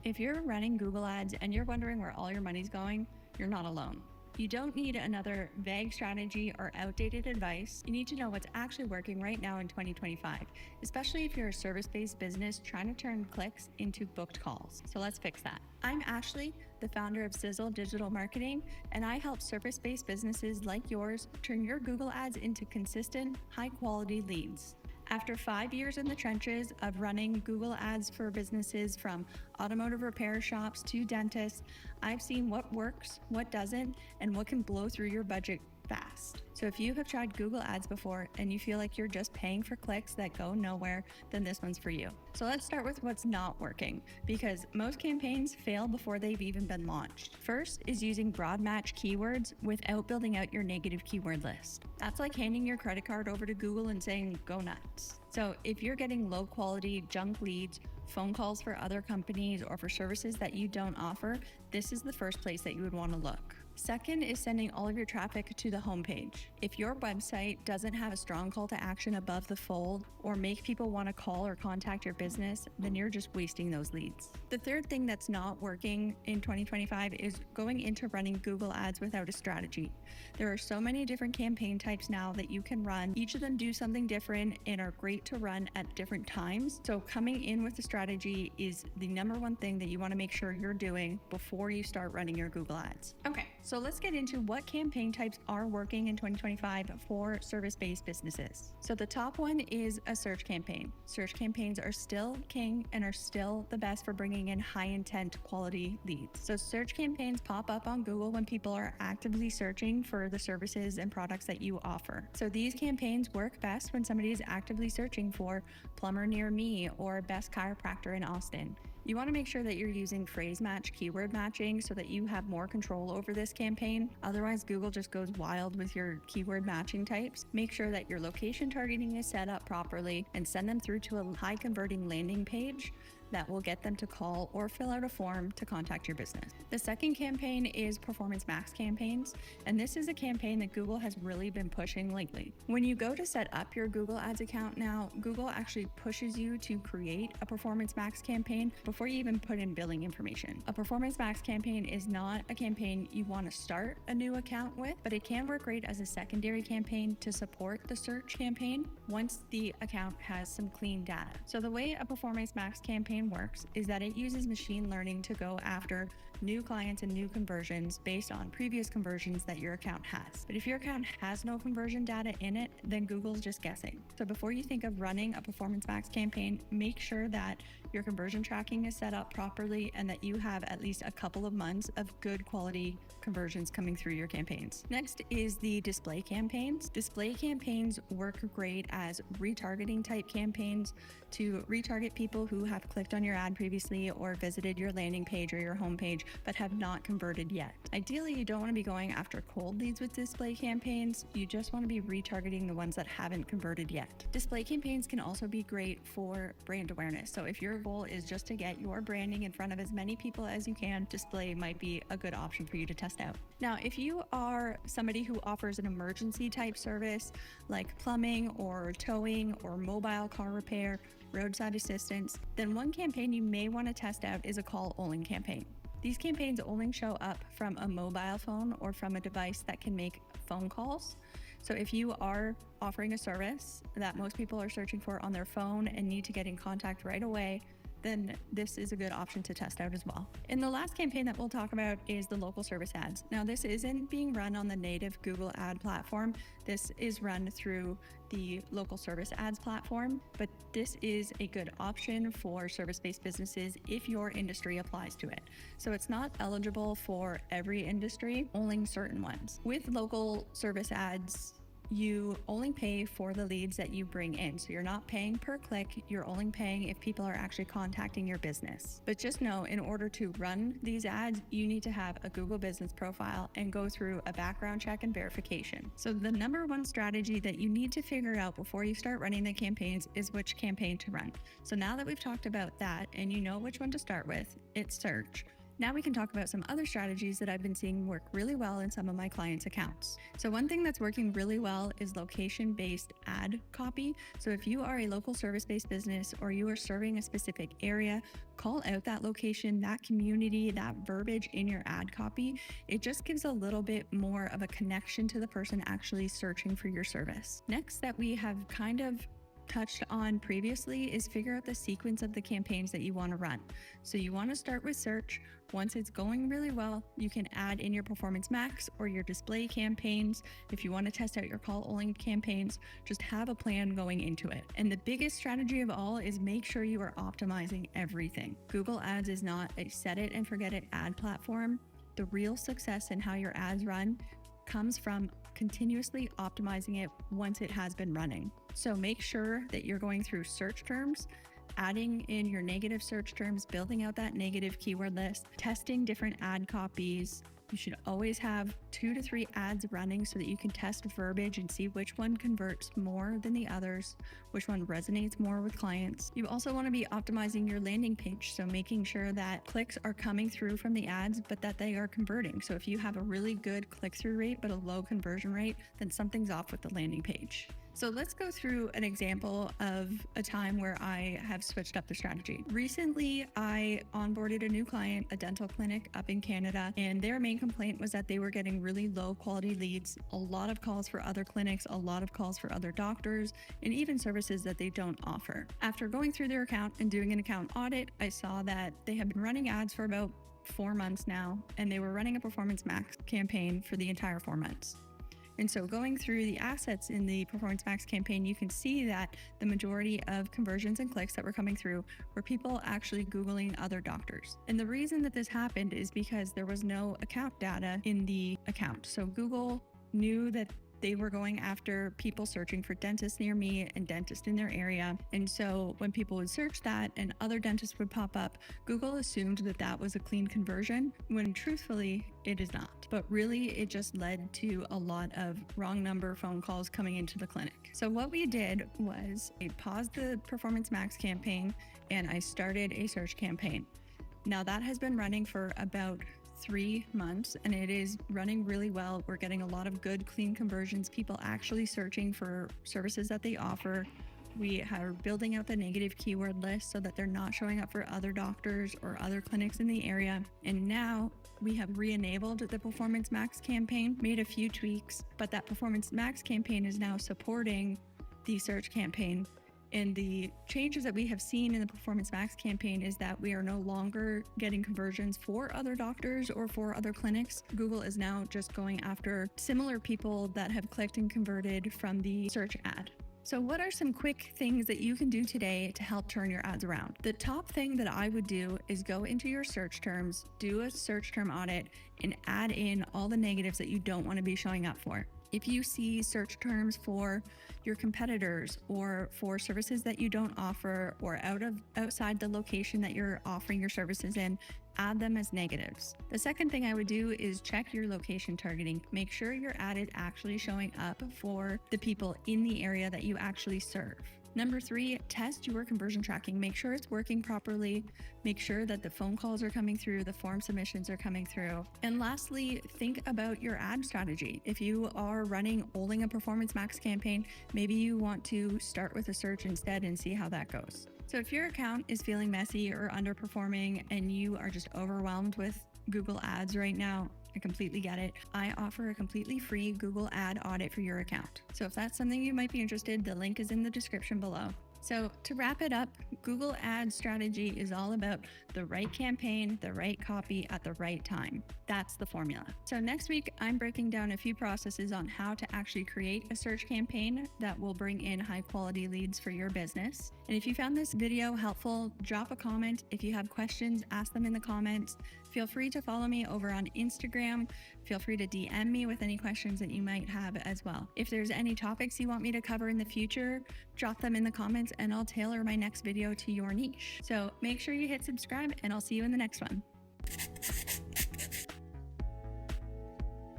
If you're running Google Ads and you're wondering where all your money's going, you're not alone. You don't need another vague strategy or outdated advice. You need to know what's actually working right now in 2025, especially if you're a service-based business trying to turn clicks into booked calls. So let's fix that. I'm Ashley, the founder of Sizzle Digital Marketing, and I help service-based businesses like yours turn your Google Ads into consistent, high-quality leads. After 5 years in the trenches of running Google Ads for businesses from automotive repair shops to dentists, I've seen what works, what doesn't, and what can blow through your budget fast. So if you have tried Google Ads before and you feel like you're just paying for clicks that go nowhere, then this one's for you. So let's start with what's not working, because most campaigns fail before they've even been launched. First is using broad match keywords without building out your negative keyword list. That's like handing your credit card over to Google and saying, go nuts. So if you're getting low quality junk leads, phone calls for other companies, or for services that you don't offer, this is the first place that you would want to look. Second is sending all of your traffic to the homepage. If your website doesn't have a strong call to action above the fold or make people want to call or contact your business, then you're just wasting those leads. The third thing that's not working in 2025 is going into running Google Ads without a strategy. There are so many different campaign types now that you can run. Each of them do something different and are great to run at different times. So coming in with a strategy is the number one thing that you want to make sure you're doing before you start running your Google Ads. Okay, so let's get into what campaign types are working in 2025 for service-based businesses. So the top one is a search campaign. Search campaigns are still king and are still the best for bringing in high intent quality leads. So search campaigns pop up on Google when people are actively searching for the services and products that you offer. So these campaigns work best when somebody is actively searching for plumber near me or best chiropractor in Austin. You want to make sure that you're using phrase match keyword matching so that you have more control over this campaign. Otherwise, Google just goes wild with your keyword matching types. Make sure that your location targeting is set up properly and send them through to a high converting landing page that will get them to call or fill out a form to contact your business. The second campaign is Performance Max campaigns, and this is a campaign that Google has really been pushing lately. When you go to set up your Google Ads account now, Google actually pushes you to create a Performance Max campaign before you even put in billing information. A Performance Max campaign is not a campaign you want to start a new account with, but it can work great as a secondary campaign to support the search campaign once the account has some clean data. So the way a Performance Max campaign works is that it uses machine learning to go after new clients and new conversions based on previous conversions that your account has. But if your account has no conversion data in it, then Google's just guessing. So before you think of running a Performance Max campaign, make sure that your conversion tracking is set up properly and that you have at least a couple of months of good quality conversions coming through your campaigns. Next is the display campaigns. Display campaigns work great as retargeting type campaigns to retarget people who have clicked on your ad previously or visited your landing page or your homepage but have not converted yet. Ideally, you don't want to be going after cold leads with display campaigns. You just want to be retargeting the ones that haven't converted yet. Display campaigns can also be great for brand awareness. So if your goal is just to get your branding in front of as many people as you can, display might be a good option for you to test out. Now, if you are somebody who offers an emergency type service like plumbing or towing or mobile car repair, roadside assistance, then one campaign you may want to test out is a call only campaign. These campaigns only show up from a mobile phone or from a device that can make phone calls. So if you are offering a service that most people are searching for on their phone and need to get in contact right away, then this is a good option to test out as well. And the last campaign that we'll talk about is the local service ads. Now, this isn't being run on the native Google ad platform. This is run through the local service ads platform, but this is a good option for service-based businesses if your industry applies to it. So it's not eligible for every industry, only certain ones. With local service ads, you only pay for the leads that you bring in. So you're not paying per click, you're only paying if people are actually contacting your business. But just know, in order to run these ads, you need to have a Google business profile and go through a background check and verification. So the number one strategy that you need to figure out before you start running the campaigns is which campaign to run. So now that we've talked about that and you know which one to start with, it's search. Now we can talk about some other strategies that I've been seeing work really well in some of my clients' accounts. So one thing that's working really well is location-based ad copy. So if you are a local service-based business or you are serving a specific area, call out that location, that community, that verbiage in your ad copy. It just gives a little bit more of a connection to the person actually searching for your service. Next, that we have kind of touched on previously is figure out the sequence of the campaigns that you want to run. So you want to start with search. Once it's going really well, you can add in your Performance Max or your display campaigns. If you want to test out your call only campaigns, just have a plan going into it. And the biggest strategy of all is make sure you are optimizing everything. Google Ads is not a set it and forget it ad platform. The real success in how your ads run comes from continuously optimizing it once it has been running. So make sure that you're going through search terms, adding in your negative search terms, building out that negative keyword list, testing different ad copies. You should always have 2 to 3 ads running so that you can test verbiage and see which one converts more than the others, which one resonates more with clients. You also want to be optimizing your landing page, so making sure that clicks are coming through from the ads, but that they are converting. So if you have a really good click-through rate, but a low conversion rate, then something's off with the landing page. So let's go through an example of a time where I have switched up the strategy. Recently, I onboarded a new client, a dental clinic up in Canada, and their main complaint was that they were getting really low quality leads, a lot of calls for other clinics, a lot of calls for other doctors, and even services that they don't offer. After going through their account and doing an account audit, I saw that they have been running ads for about 4 months now, and they were running a Performance Max campaign for the entire 4 months. And so going through the assets in the Performance Max campaign, you can see that the majority of conversions and clicks that were coming through were people actually Googling other doctors. And the reason that this happened is because there was no account data in the account. So Google knew that they were going after people searching for dentists near me and dentists in their area. And so when people would search that and other dentists would pop up, Google assumed that that was a clean conversion, when truthfully it is not. But really it just led to a lot of wrong number phone calls coming into the clinic. So what we did was I paused the Performance Max campaign and I started a search campaign. Now that has been running for about 3 months and it is running really well. We're getting a lot of good, clean conversions, people actually searching for services that they offer. We are building out the negative keyword list so that they're not showing up for other doctors or other clinics in the area. And now we have re-enabled the Performance Max campaign, made a few tweaks, but that Performance Max campaign is now supporting the search campaign. And the changes that we have seen in the Performance Max campaign is that we are no longer getting conversions for other doctors or for other clinics. Google is now just going after similar people that have clicked and converted from the search ad. So what are some quick things that you can do today to help turn your ads around? The top thing that I would do is go into your search terms, do a search term audit, and add in all the negatives that you don't want to be showing up for. If you see search terms for your competitors or for services that you don't offer or outside the location that you're offering your services in, add them as negatives. The second thing I would do is check your location targeting. Make sure your ad is actually showing up for the people in the area that you actually serve. Number 3, test your conversion tracking. Make sure it's working properly. Make sure that the phone calls are coming through, the form submissions are coming through. And lastly, think about your ad strategy. If you are running only a Performance Max campaign, maybe you want to start with a search instead and see how that goes. So if your account is feeling messy or underperforming and you are just overwhelmed with Google Ads right now, I completely get it. I offer a completely free Google Ad audit for your account. So if that's something you might be interested, the link is in the description below. So to wrap it up, Google Ads strategy is all about the right campaign, the right copy at the right time. That's the formula. So next week, I'm breaking down a few processes on how to actually create a search campaign that will bring in high quality leads for your business. And if you found this video helpful, drop a comment. If you have questions, ask them in the comments. Feel free to follow me over on Instagram. Feel free to DM me with any questions that you might have as well. If there's any topics you want me to cover in the future, drop them in the comments and I'll tailor my next video to your niche. So make sure you hit subscribe and I'll see you in the next one.